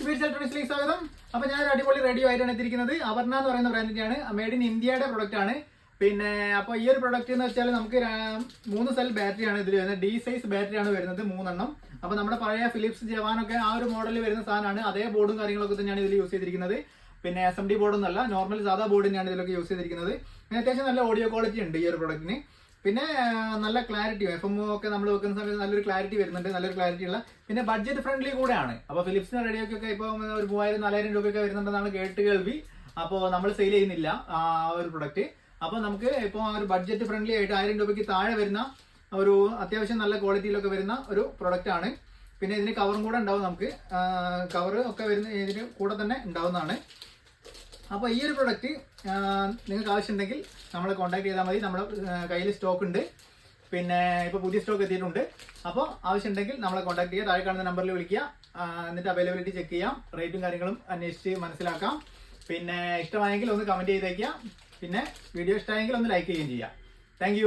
Sweets ഇലക്ട്രോണിക്സിലേക്ക് സ്വാഗതം. അപ്പൊ ഞാൻ ഒരു അടിപൊളി റേഡിയോ ആയിട്ടാണ് എത്തിയിരിക്കുന്നത്. അപർണ എന്ന് പറയുന്ന ബ്രാൻഡിന്റെയാണ്, മെയ്ഡ് ഇൻ ഇന്ത്യയുടെ പ്രൊഡക്റ്റ് ആണ്. പിന്നെ അപ്പൊ ഈ ഒരു പ്രൊഡക്റ്റ് എന്ന് വെച്ചാൽ നമുക്ക് 3 സെൽ ബാറ്ററി ആണ് ഇതിൽ വരുന്നത്. ഡി സൈസ് ബാറ്ററി ആണ് വരുന്നത്, 3 എണ്ണം. അപ്പൊ നമ്മുടെ പഴയ ഫിലിപ്സ് ജവാനൊക്കെ ആ ഒരു മോഡലിൽ വരുന്ന സാധനമാണ്. അതേ ബോർഡും കാര്യങ്ങളൊക്കെ തന്നെയാണ് ഇതിൽ യൂസ് ചെയ്തിരിക്കുന്നത്. പിന്നെ SMD ബോർഡൊന്നല്ല, നോർമൽ സാധാ ബോർഡ് തന്നെയാണ് ഇതിലൊക്കെ യൂസ് ചെയ്തിരിക്കുന്നത്. പിന്നെ അത്യാവശ്യം നല്ല ഓഡിയോ ക്വാളിറ്റി ഉണ്ട് ഈ ഒരു പ്രൊഡക്റ്റിന്. പിന്നെ നല്ല ക്ലാരിറ്റി, FM ഒക്കെ നമ്മൾ വെക്കുന്ന സമയത്ത് നല്ലൊരു ക്ലാരിറ്റി വരുന്നുണ്ട്, നല്ലൊരു ക്ലാരിറ്റി ഉള്ള. പിന്നെ ബഡ്ജറ്റ് ഫ്രണ്ട്ലി കൂടെയാണ്. അപ്പോൾ ഫിലിപ്സിന്റെ റേഡിയോക്കൊക്കെ ഇപ്പോൾ ഒരു 3000-4000 രൂപയൊക്കെ വരുന്നുണ്ടെന്നാണ് കേൾവി. അപ്പോൾ നമ്മൾ സെയിൽ ചെയ്യുന്നില്ല ആ ഒരു പ്രൊഡക്റ്റ്. അപ്പോൾ നമുക്ക് ഇപ്പോൾ ഒരു ബഡ്ജറ്റ് ഫ്രണ്ട്ലി ആയിട്ട് 1000 രൂപയ്ക്ക് താഴെ വരുന്ന ഒരു അത്യാവശ്യം നല്ല ക്വാളിറ്റിയിലൊക്കെ വരുന്ന ഒരു പ്രൊഡക്റ്റ് ആണ്. പിന്നെ ഇതിന് കവറും കൂടെ ഉണ്ടാവും, നമുക്ക് കവർ ഒക്കെ വരുന്ന ഇതിന് കൂടെ തന്നെ ഉണ്ടാവുന്നതാണ്. അപ്പോൾ ഈ ഒരു പ്രൊഡക്റ്റ് നിങ്ങൾക്ക് ആവശ്യമുണ്ടെങ്കിൽ നമ്മളെ കോൺടാക്ട് ചെയ്താൽ മതി. നമ്മുടെ കയ്യിൽ സ്റ്റോക്ക് ഉണ്ട്. പിന്നെ ഇപ്പോൾ പുതിയ സ്റ്റോക്ക് എത്തിയിട്ടുണ്ട്. അപ്പോൾ ആവശ്യമുണ്ടെങ്കിൽ നമ്മളെ കോൺടാക്ട് ചെയ്യുക. താഴെ കാണുന്ന നമ്പറിൽ വിളിക്കുക. എന്നിട്ട് അവൈലബിലിറ്റി ചെക്ക് ചെയ്യാം, റേറ്റും കാര്യങ്ങളും അന്വേഷിച്ച് മനസ്സിലാക്കാം. പിന്നെ ഇഷ്ടമായെങ്കിൽ ഒന്ന് കമൻറ്റ് ചെയ്തേക്കുക. പിന്നെ വീഡിയോ ഇഷ്ടമായെങ്കിൽ ഒന്ന് ലൈക്ക് ചെയ്യുകയും ചെയ്യാം. താങ്ക്